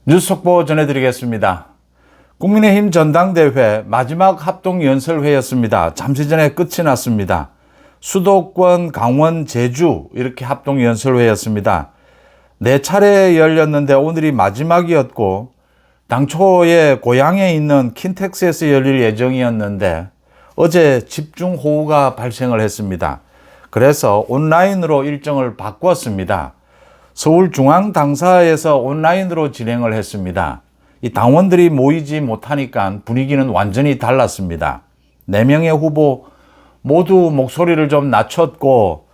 뉴스 속보 전해드리겠습니다. 국민의힘 전당대회 마지막 합동연설회였습니다. 잠시 전에 끝이 났습니다. 수도권, 강원, 제주 이렇게 합동연설회였습니다. 4차례 열렸는데 오늘이 마지막이었고 당초에 고향에 있는 킨텍스에서 열릴 예정이었는데 어제 집중호우가 발생을 했습니다. 그래서 온라인으로 일정을 바꿨습니다. 서울중앙당사에서 온라인으로 진행을 했습니다. 이 당원들이 모이지 못하니까 분위기는 완전히 달랐습니다. 4명의 후보 모두 목소리를 좀 낮췄고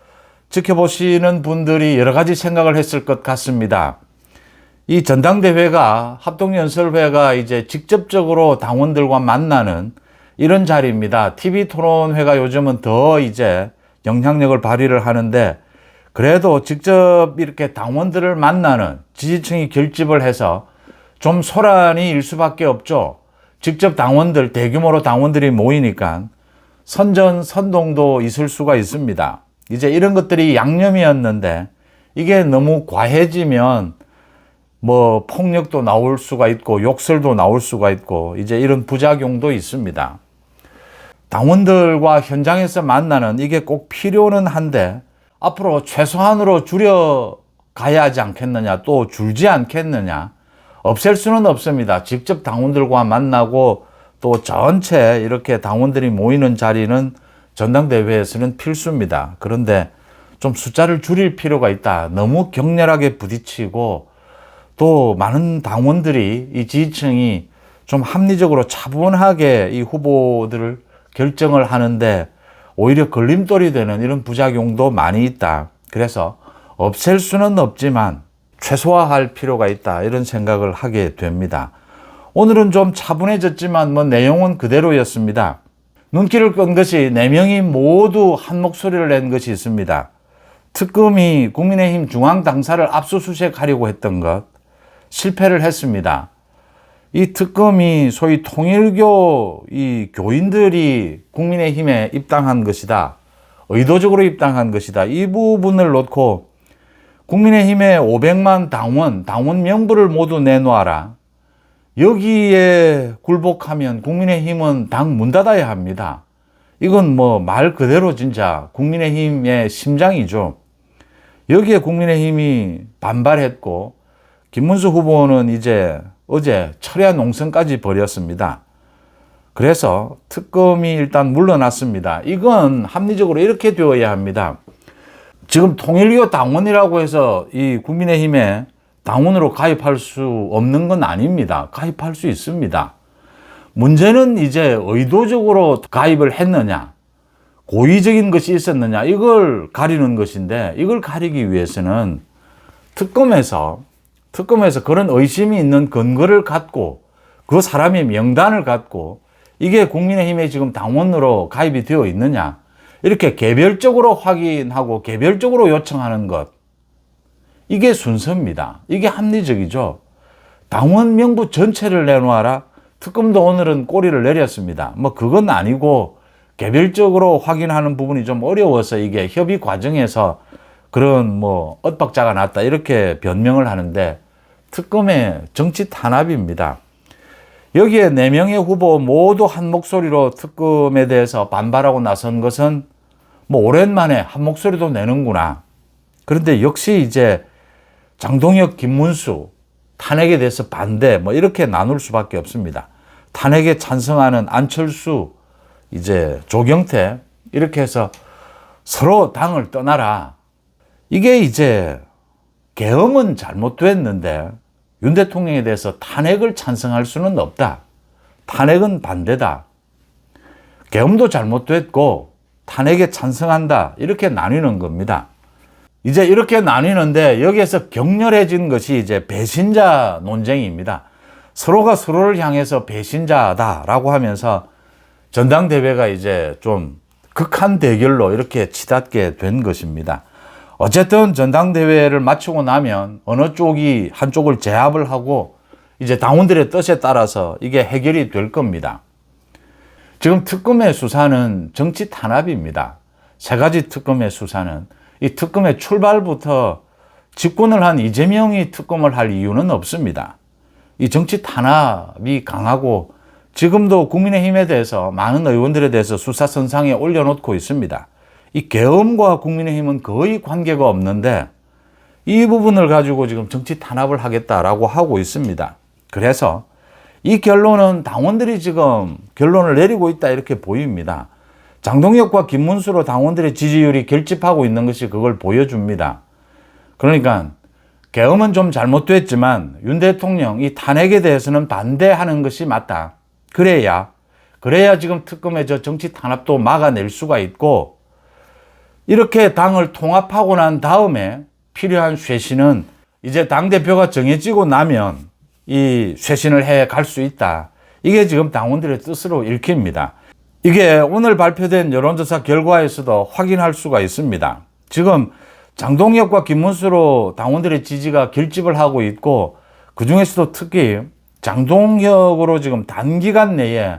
지켜보시는 분들이 여러 가지 생각을 했을 것 같습니다. 이 전당대회가 합동연설회가 이제 직접적으로 당원들과 만나는 이런 자리입니다. TV 토론회가 요즘은 더 이제 영향력을 발휘를 하는데 그래도 직접 이렇게 당원들을 만나는 지지층이 결집을 해서 좀 소란이 일 수밖에 없죠. 직접 당원들, 대규모로 당원들이 모이니까 선전선동도 있을 수가 있습니다. 이제 이런 것들이 양념이었는데 이게 너무 과해지면 뭐 폭력도 나올 수가 있고 욕설도 나올 수가 있고 이제 이런 부작용도 있습니다. 당원들과 현장에서 만나는 이게 꼭 필요는 한데 앞으로 최소한으로 줄여가야 하지 않겠느냐, 또 줄지 않겠느냐, 없앨 수는 없습니다. 직접 당원들과 만나고 또 전체 이렇게 당원들이 모이는 자리는 전당대회에서는 필수입니다. 그런데 좀 숫자를 줄일 필요가 있다. 너무 격렬하게 부딪히고 또 많은 당원들이 이 지지층이 좀 합리적으로 차분하게 이 후보들을 결정을 하는데 오히려 걸림돌이 되는 이런 부작용도 많이 있다. 그래서 없앨 수는 없지만 최소화할 필요가 있다. 이런 생각을 하게 됩니다. 오늘은 좀 차분해졌지만 뭐 내용은 그대로였습니다. 눈길을 끈 것이 4명이 모두 한 목소리를 낸 것이 있습니다. 특검이 국민의힘 중앙당사를 압수수색하려고 했던 것 실패를 했습니다. 이 특검이 소위 통일교 이 교인들이 국민의힘에 입당한 것이다. 의도적으로 입당한 것이다. 이 부분을 놓고 국민의힘의 500만 당원 명부를 모두 내놓아라. 여기에 굴복하면 국민의힘은 당 문 닫아야 합니다. 이건 뭐 말 그대로 진짜 국민의힘의 심장이죠. 여기에 국민의힘이 반발했고 김문수 후보는 이제 어제 철야 농성까지 벌였습니다. 그래서 특검이 일단 물러났습니다. 이건 합리적으로 이렇게 되어야 합니다. 지금 통일교 당원이라고 해서 이 국민의힘에 당원으로 가입할 수 없는 건 아닙니다. 가입할 수 있습니다. 문제는 이제 의도적으로 가입을 했느냐, 고의적인 것이 있었느냐, 이걸 가리는 것인데 이걸 가리기 위해서는 특검에서 그런 의심이 있는 근거를 갖고 그 사람의 명단을 갖고 이게 국민의힘에 지금 당원으로 가입이 되어 있느냐 이렇게 개별적으로 확인하고 개별적으로 요청하는 것 이게 순서입니다. 이게 합리적이죠. 당원 명부 전체를 내놓아라. 특검도 오늘은 꼬리를 내렸습니다. 뭐 그건 아니고 개별적으로 확인하는 부분이 좀 어려워서 이게 협의 과정에서 그런 뭐 엇박자가 났다 이렇게 변명을 하는데 특검의 정치 탄압입니다. 여기에 4명의 후보 모두 한 목소리로 특검에 대해서 반발하고 나선 것은 뭐 오랜만에 한 목소리도 내는구나. 그런데 역시 이제 장동혁, 김문수 탄핵에 대해서 반대 뭐 이렇게 나눌 수밖에 없습니다. 탄핵에 찬성하는 안철수, 이제 조경태 이렇게 해서 서로 당을 떠나라. 이게 이제 계엄은 잘못됐는데 윤 대통령에 대해서 탄핵을 찬성할 수는 없다. 탄핵은 반대다. 계엄도 잘못됐고 탄핵에 찬성한다. 이렇게 나뉘는 겁니다. 이제 이렇게 나뉘는데 여기에서 격렬해진 것이 이제 배신자 논쟁입니다. 서로가 서로를 향해서 배신자다라고 하면서 전당대회가 이제 좀 극한 대결로 이렇게 치닫게 된 것입니다. 어쨌든 전당대회를 마치고 나면 어느 쪽이 한쪽을 제압을 하고 이제 당원들의 뜻에 따라서 이게 해결이 될 겁니다. 지금 특검의 수사는 정치 탄압입니다. 3가지 특검의 수사는 이 특검의 출발부터 집권을 한 이재명이 특검을 할 이유는 없습니다. 이 정치 탄압이 강하고 지금도 국민의힘에 대해서 많은 의원들에 대해서 수사선상에 올려놓고 있습니다. 이 계엄과 국민의힘은 거의 관계가 없는데 이 부분을 가지고 지금 정치 탄압을 하겠다라고 하고 있습니다. 그래서 이 결론은 당원들이 지금 결론을 내리고 있다 이렇게 보입니다. 장동혁과 김문수로 당원들의 지지율이 결집하고 있는 것이 그걸 보여줍니다. 그러니까 계엄은 좀 잘못됐지만 윤 대통령 이 탄핵에 대해서는 반대하는 것이 맞다. 그래야 지금 특검의 저 정치 탄압도 막아낼 수가 있고 이렇게 당을 통합하고 난 다음에 필요한 쇄신은 이제 당대표가 정해지고 나면 이 쇄신을 해 갈 수 있다. 이게 지금 당원들의 뜻으로 읽힙니다. 이게 오늘 발표된 여론조사 결과에서도 확인할 수가 있습니다. 지금 장동혁과 김문수로 당원들의 지지가 결집을 하고 있고 그중에서도 특히 장동혁으로 지금 단기간 내에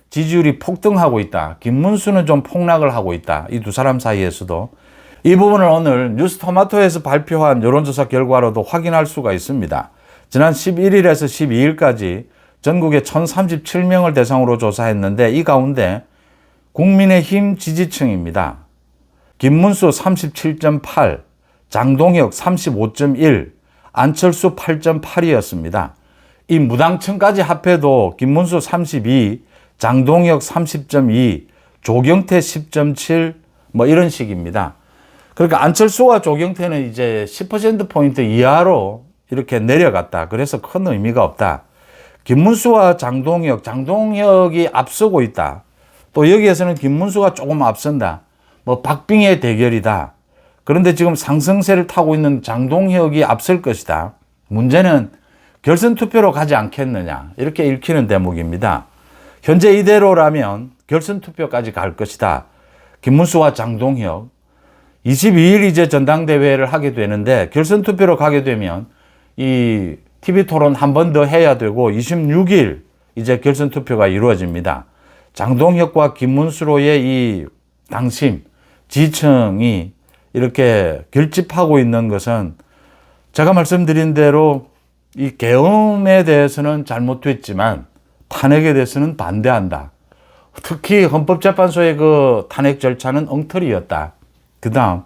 지지율이 폭등하고 있다. 김문수는 좀 폭락을 하고 있다. 이 두 사람 사이에서도. 이 부분을 오늘 뉴스토마토에서 발표한 여론조사 결과로도 확인할 수가 있습니다. 지난 11일에서 12일까지 전국에 1037명을 대상으로 조사했는데 이 가운데 국민의힘 지지층입니다. 김문수 37.8, 장동혁 35.1, 안철수 8.8이었습니다. 이 무당층까지 합해도 김문수 32, 장동혁 30.2, 조경태 10.7, 뭐 이런 식입니다. 그러니까 안철수와 조경태는 이제 10%포인트 이하로 이렇게 내려갔다. 그래서 큰 의미가 없다. 김문수와 장동혁이 앞서고 있다. 또 여기에서는 김문수가 조금 앞선다. 뭐 박빙의 대결이다. 그런데 지금 상승세를 타고 있는 장동혁이 앞설 것이다. 문제는 결선 투표로 가지 않겠느냐. 이렇게 읽히는 대목입니다. 현재 이대로라면 결선 투표까지 갈 것이다. 김문수와 장동혁. 22일 이제 전당대회를 하게 되는데 결선 투표로 가게 되면 이 TV 토론 한 번 더 해야 되고 26일 이제 결선 투표가 이루어집니다. 장동혁과 김문수로의 이 당심, 지층이 이렇게 결집하고 있는 것은 제가 말씀드린 대로 이 계엄에 대해서는 잘못됐지만 탄핵에 대해서는 반대한다. 특히 헌법재판소의 그 탄핵 절차는 엉터리였다. 그 다음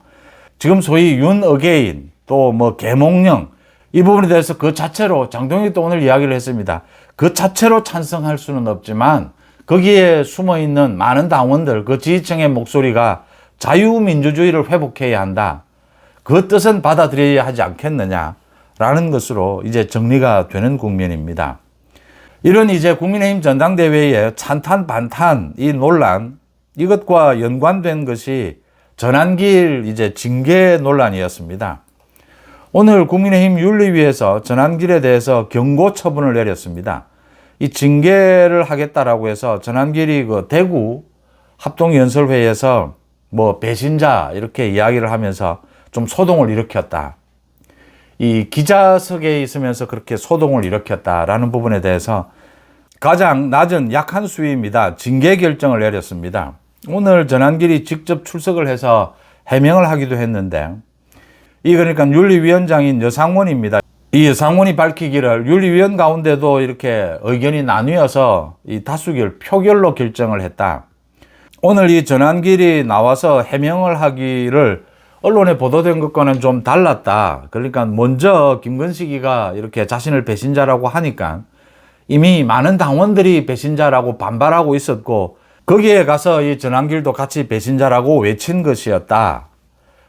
지금 소위 윤 어게인 또 뭐 계몽령 이 부분에 대해서 그 자체로 장동혁도 오늘 이야기를 했습니다. 그 자체로 찬성할 수는 없지만 거기에 숨어있는 많은 당원들 그 지지층의 목소리가 자유민주주의를 회복해야 한다. 그 뜻은 받아들여야 하지 않겠느냐라는 것으로 이제 정리가 되는 국면입니다. 이런 이제 국민의힘 전당대회의 찬탄 반탄 이 논란 이것과 연관된 것이 전한길 이제 징계 논란이었습니다. 오늘 국민의힘 윤리위에서 전한길에 대해서 경고 처분을 내렸습니다. 이 징계를 하겠다라고 해서 전한길이 그 대구 합동연설회에서 뭐 배신자 이렇게 이야기를 하면서 좀 소동을 일으켰다. 이 기자석에 있으면서 그렇게 소동을 일으켰다라는 부분에 대해서 가장 낮은 약한 수위입니다. 징계 결정을 내렸습니다. 오늘 전한길이 직접 출석을 해서 해명을 하기도 했는데 이 그러니까 윤리위원장인 여상원입니다. 이 여상원이 밝히기를 윤리위원 가운데도 이렇게 의견이 나뉘어서 이 다수결 표결로 결정을 했다. 오늘 이 전한길이 나와서 해명을 하기를 언론에 보도된 것과는 좀 달랐다. 그러니까 먼저 김건식이가 이렇게 자신을 배신자라고 하니까 이미 많은 당원들이 배신자라고 반발하고 있었고 거기에 가서 이 전한길도 같이 배신자라고 외친 것이었다.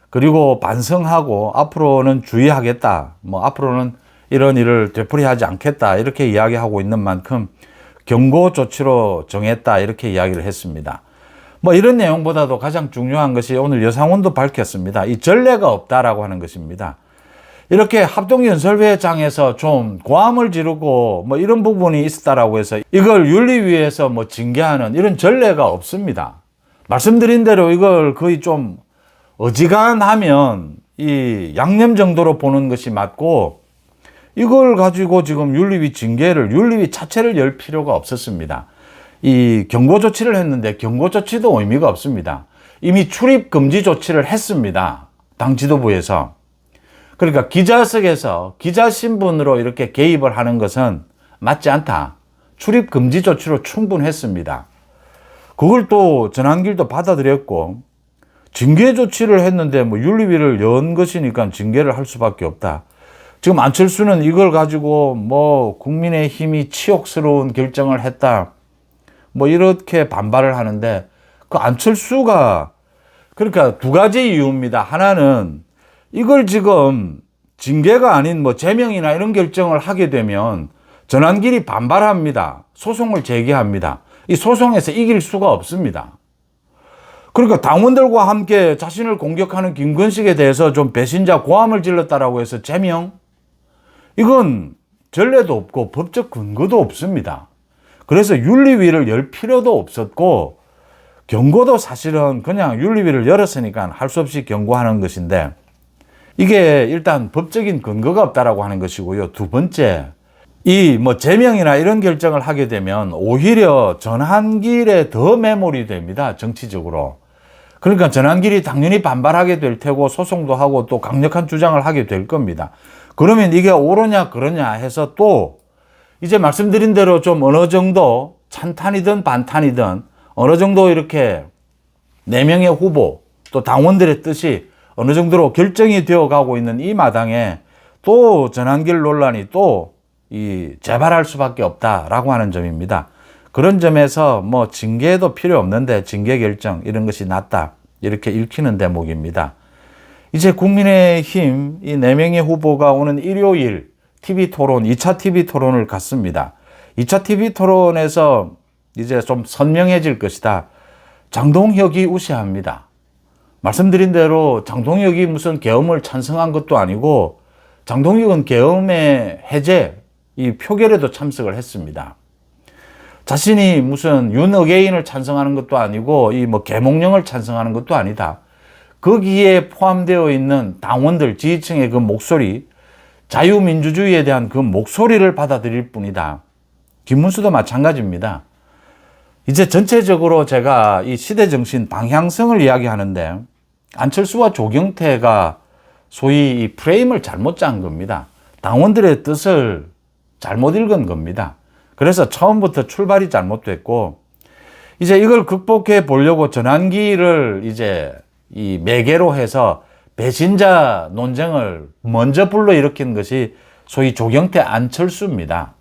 그리고 반성하고 앞으로는 주의하겠다. 뭐 앞으로는 이런 일을 되풀이하지 않겠다. 이렇게 이야기하고 있는 만큼 경고 조치로 정했다. 이렇게 이야기를 했습니다. 뭐 이런 내용보다도 가장 중요한 것이 오늘 여상원도 밝혔습니다. 이 전례가 없다라고 하는 것입니다. 이렇게 합동연설회장에서 좀 고함을 지르고 뭐 이런 부분이 있었다라고 해서 이걸 윤리위에서 뭐 징계하는 이런 전례가 없습니다. 말씀드린 대로 이걸 거의 좀 어지간하면 이 양념 정도로 보는 것이 맞고 이걸 가지고 지금 윤리위 징계를 윤리위 자체를 열 필요가 없었습니다. 이 경고 조치를 했는데 경고 조치도 의미가 없습니다. 이미 출입 금지 조치를 했습니다. 당 지도부에서. 그러니까 기자석에서 기자 신분으로 이렇게 개입을 하는 것은 맞지 않다. 출입 금지 조치로 충분했습니다. 그걸 또 전한길도 받아들였고, 징계 조치를 했는데 뭐 윤리위를 연 것이니까 징계를 할 수밖에 없다. 지금 안철수는 이걸 가지고 뭐 국민의힘이 치욕스러운 결정을 했다, 뭐 이렇게 반발을 하는데, 그 안철수가, 그러니까 두 가지 이유입니다. 하나는 이걸 지금 징계가 아닌 뭐 제명이나 이런 결정을 하게 되면 전한길이 반발합니다. 소송을 제기합니다. 이 소송에서 이길 수가 없습니다. 그러니까 당원들과 함께 자신을 공격하는 김건식에 대해서 좀 배신자 고함을 질렀다라고 해서 제명? 이건 전례도 없고 법적 근거도 없습니다. 그래서 윤리위를 열 필요도 없었고, 경고도 사실은 그냥 윤리위를 열었으니까 할 수 없이 경고하는 것인데, 이게 일단 법적인 근거가 없다라고 하는 것이고요. 두 번째, 이 뭐 제명이나 이런 결정을 하게 되면 오히려 전한길에 더 매몰이 됩니다. 정치적으로. 그러니까 전한길이 당연히 반발하게 될 테고 소송도 하고 또 강력한 주장을 하게 될 겁니다. 그러면 이게 옳으냐 그러냐 해서 또 이제 말씀드린 대로 좀 어느 정도 찬탄이든 반탄이든 어느 정도 이렇게 4명의 후보 또 당원들의 뜻이 어느 정도로 결정이 되어 가고 있는 이 마당에 또 전한길 논란이 또 재발할 수밖에 없다라고 하는 점입니다. 그런 점에서 뭐 징계도 필요 없는데 징계 결정 이런 것이 낫다, 이렇게 읽히는 대목입니다. 이제 국민의힘 이 4명의 후보가 오는 일요일 TV토론, 2차 TV토론을 갖습니다. 2차 TV토론에서 이제 좀 선명해질 것이다. 장동혁이 우세합니다. 말씀드린 대로 장동혁이 무슨 계엄을 찬성한 것도 아니고, 장동혁은 계엄의 해제, 이 표결에도 참석을 했습니다. 자신이 무슨 윤어게인을 찬성하는 것도 아니고 이 뭐 계몽령을 찬성하는 것도 아니다. 거기에 포함되어 있는 당원들, 지지층의 그 목소리, 자유민주주의에 대한 그 목소리를 받아들일 뿐이다. 김문수도 마찬가지입니다. 이제 전체적으로 제가 이 시대정신 방향성을 이야기하는데, 안철수와 조경태가 소위 이 프레임을 잘못 짠 겁니다. 당원들의 뜻을 잘못 읽은 겁니다. 그래서 처음부터 출발이 잘못됐고, 이제 이걸 극복해 보려고 전한기를 이제 이 매개로 해서 배신자 논쟁을 먼저 불러일으킨 것이 소위 조경태 안철수입니다.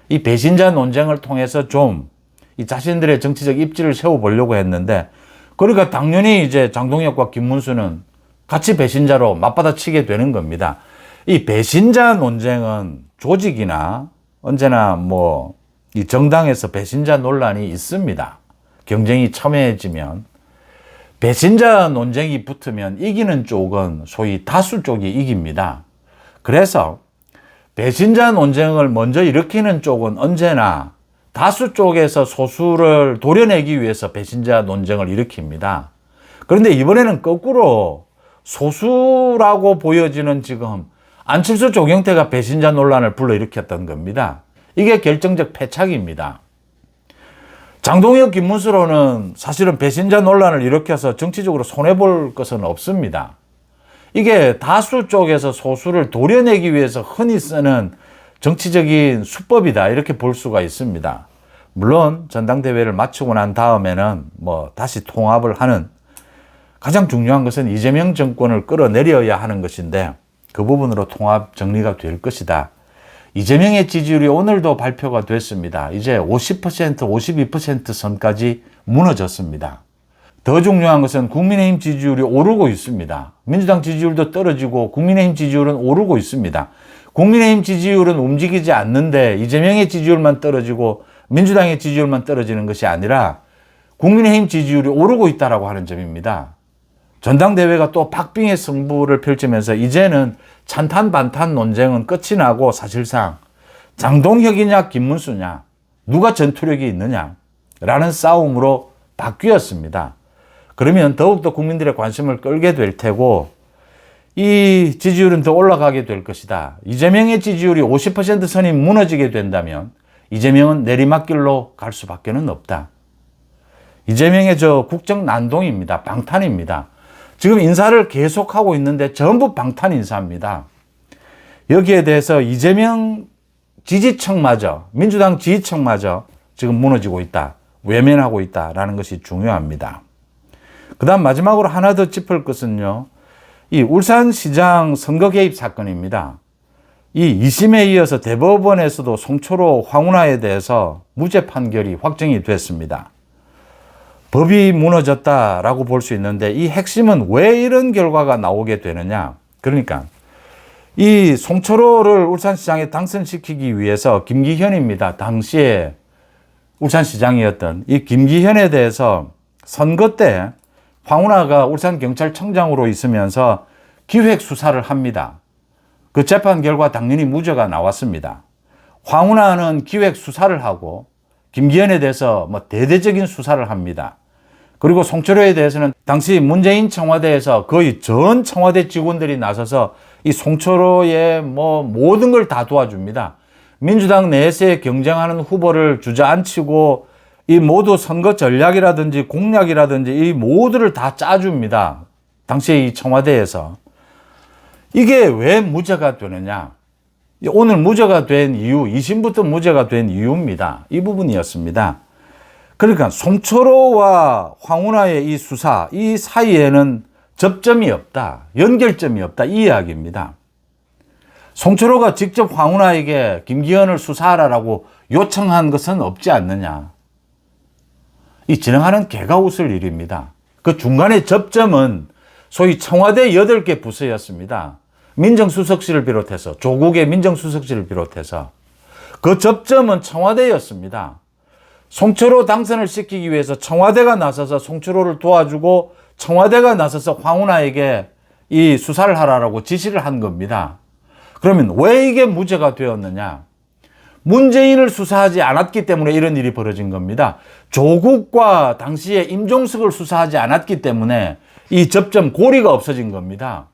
이 배신자 논쟁을 통해서 좀 이 자신들의 정치적 입지를 세워보려고 했는데, 그러니까 당연히 이제 장동혁과 김문수는 같이 배신자로 맞받아치게 되는 겁니다. 이 배신자 논쟁은 조직이나 언제나 뭐 이 정당에서 배신자 논란이 있습니다. 경쟁이 첨예해지면 배신자 논쟁이 붙으면 이기는 쪽은 소위 다수 쪽이 이깁니다. 그래서 배신자 논쟁을 먼저 일으키는 쪽은 언제나 다수 쪽에서 소수를 도려내기 위해서 배신자 논쟁을 일으킵니다. 그런데 이번에는 거꾸로 소수라고 보여지는 지금 안철수 조경태가 배신자 논란을 불러일으켰던 겁니다. 이게 결정적 패착입니다. 장동혁 김문수로는 사실은 배신자 논란을 일으켜서 정치적으로 손해볼 것은 없습니다. 이게 다수 쪽에서 소수를 도려내기 위해서 흔히 쓰는 정치적인 수법이다, 이렇게 볼 수가 있습니다. 물론 전당대회를 마치고 난 다음에는 뭐 다시 통합을 하는, 가장 중요한 것은 이재명 정권을 끌어내려야 하는 것인데 그 부분으로 통합 정리가 될 것이다. 이재명의 지지율이 오늘도 발표가 됐습니다. 이제 50%, 52% 선까지 무너졌습니다. 더 중요한 것은 국민의힘 지지율이 오르고 있습니다. 민주당 지지율도 떨어지고 국민의힘 지지율은 오르고 있습니다. 국민의힘 지지율은 움직이지 않는데 이재명의 지지율만 떨어지고 민주당의 지지율만 떨어지는 것이 아니라 국민의힘 지지율이 오르고 있다고 하는 점입니다. 전당대회가 또 박빙의 승부를 펼치면서 이제는 찬탄 반탄 논쟁은 끝이 나고 사실상 장동혁이냐 김문수냐, 누가 전투력이 있느냐 라는 싸움으로 바뀌었습니다. 그러면 더욱더 국민들의 관심을 끌게 될 테고 이 지지율은 더 올라가게 될 것이다. 이재명의 지지율이 50% 선이 무너지게 된다면 이재명은 내리막길로 갈 수밖에는 없다. 이재명의 국정 난동입니다. 방탄입니다. 지금 인사를 계속하고 있는데 전부 방탄 인사입니다. 여기에 대해서 이재명 지지층마저, 민주당 지지층마저 지금 무너지고 있다, 외면하고 있다라는 것이 중요합니다. 그 다음 마지막으로 하나 더 짚을 것은요, 이 울산시장 선거 개입 사건입니다. 이 2심에 이어서 대법원에서도 송철호, 황운하에 대해서 무죄 판결이 확정이 됐습니다. 법이 무너졌다라고 볼 수 있는데, 이 핵심은 왜 이런 결과가 나오게 되느냐. 그러니까 이 송철호를 울산시장에 당선시키기 위해서 김기현입니다. 당시에 울산시장이었던 이 김기현에 대해서 선거 때 황운하가 울산경찰청장으로 있으면서 기획수사를 합니다. 그 재판 결과 당연히 무죄가 나왔습니다. 황운하는 기획수사를 하고 김기현에 대해서 대대적인 수사를 합니다. 그리고 송철호에 대해서는 당시 문재인 청와대에서 거의 전 청와대 직원들이 나서서 이 송철호의 모든 걸 다 도와줍니다. 민주당 내에서 경쟁하는 후보를 주저앉히고 이 모두 선거 전략이라든지 공약이라든지 이 모두를 다 짜줍니다. 당시에 이 청와대에서. 이게 왜 무죄가 되느냐. 오늘 무죄가 된 이유, 2심부터 무죄가 된 이유입니다. 이 부분이었습니다. 그러니까 송철호와 황운하의 이 수사, 이 사이에는 접점이 없다, 연결점이 없다, 이 이야기입니다. 송철호가 직접 황운하에게 김기현을 수사하라고 요청한 것은 없지 않느냐. 이 진행하는 개가 웃을 일입니다. 그 중간에 접점은 소위 청와대 8개 부서였습니다. 민정수석실을 비롯해서, 조국의 민정수석실을 비롯해서. 그 접점은 청와대였습니다. 송철호 당선을 시키기 위해서 청와대가 나서서 송철호를 도와주고 청와대가 나서서 황운하에게 이 수사를 하라고 지시를 한 겁니다. 그러면 왜 이게 무죄가 되었느냐? 문재인을 수사하지 않았기 때문에 이런 일이 벌어진 겁니다. 조국과 당시에 임종석을 수사하지 않았기 때문에 이 접점 고리가 없어진 겁니다.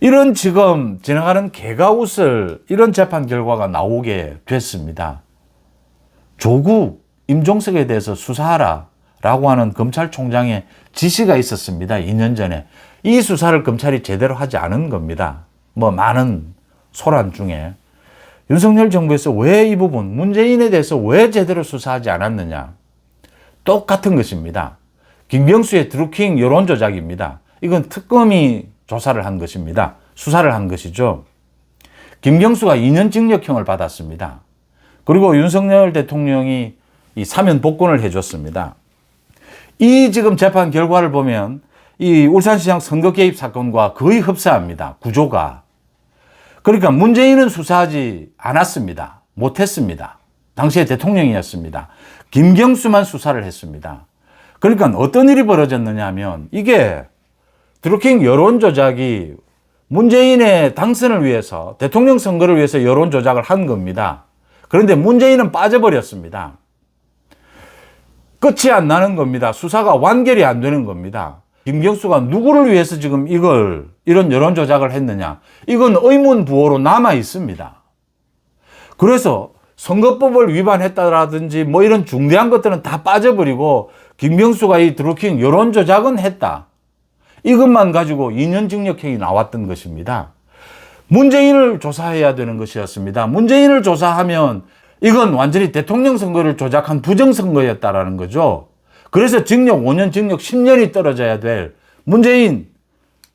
이런 지금 지나가는 개가 웃을 이런 재판 결과가 나오게 됐습니다. 조국, 임종석에 대해서 수사하라 라고 하는 검찰총장의 지시가 있었습니다. 2년 전에. 이 수사를 검찰이 제대로 하지 않은 겁니다. 많은 소란 중에. 윤석열 정부에서 왜 이 부분, 문재인에 대해서 왜 제대로 수사하지 않았느냐. 똑같은 것입니다. 김경수의 드루킹 여론조작입니다. 이건 특검이 조사를 한 것입니다. 수사를 한 것이죠. 김경수가 2년 징역형을 받았습니다. 그리고 윤석열 대통령이 이 사면 복권을 해줬습니다. 이 지금 재판 결과를 보면 이 울산시장 선거 개입 사건과 거의 흡사합니다. 구조가. 그러니까 문재인은 수사하지 않았습니다. 못했습니다. 당시에 대통령이었습니다. 김경수만 수사를 했습니다. 그러니까 어떤 일이 벌어졌느냐 하면 이게 드루킹 여론조작이 문재인의 당선을 위해서, 대통령 선거를 위해서 여론조작을 한 겁니다. 그런데 문재인은 빠져버렸습니다. 끝이 안 나는 겁니다. 수사가 완결이 안 되는 겁니다. 김경수가 누구를 위해서 지금 이런 여론조작을 했느냐. 이건 의문부호로 남아 있습니다. 그래서 선거법을 위반했다라든지 이런 중대한 것들은 다 빠져버리고 김경수가 이 드루킹 여론조작은 했다. 이것만 가지고 2년 징역형이 나왔던 것입니다. 문재인을 조사해야 되는 것이었습니다. 문재인을 조사하면 이건 완전히 대통령 선거를 조작한 부정선거였다라는 거죠. 그래서 징역 5년, 징역 10년이 떨어져야 될 문재인,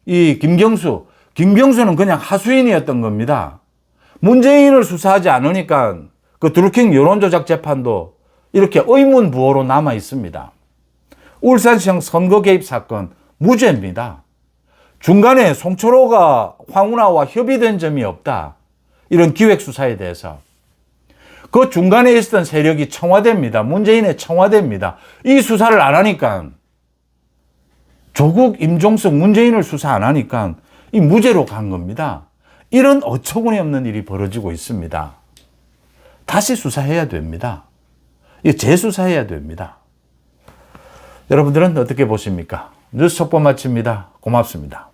이 김경수는 그냥 하수인이었던 겁니다. 문재인을 수사하지 않으니까 그 드루킹 여론조작 재판도 이렇게 의문부호로 남아 있습니다. 울산시장 선거 개입 사건 무죄입니다. 중간에 송철호가 황운하와 협의된 점이 없다. 이런 기획수사에 대해서. 그 중간에 있었던 세력이 청와대입니다. 문재인의 청와대입니다. 이 수사를 안 하니까, 조국, 임종석, 문재인을 수사 안 하니까 이 무죄로 간 겁니다. 이런 어처구니 없는 일이 벌어지고 있습니다. 다시 수사해야 됩니다. 재수사해야 됩니다. 여러분들은 어떻게 보십니까? 뉴스 속보 마칩니다. 고맙습니다.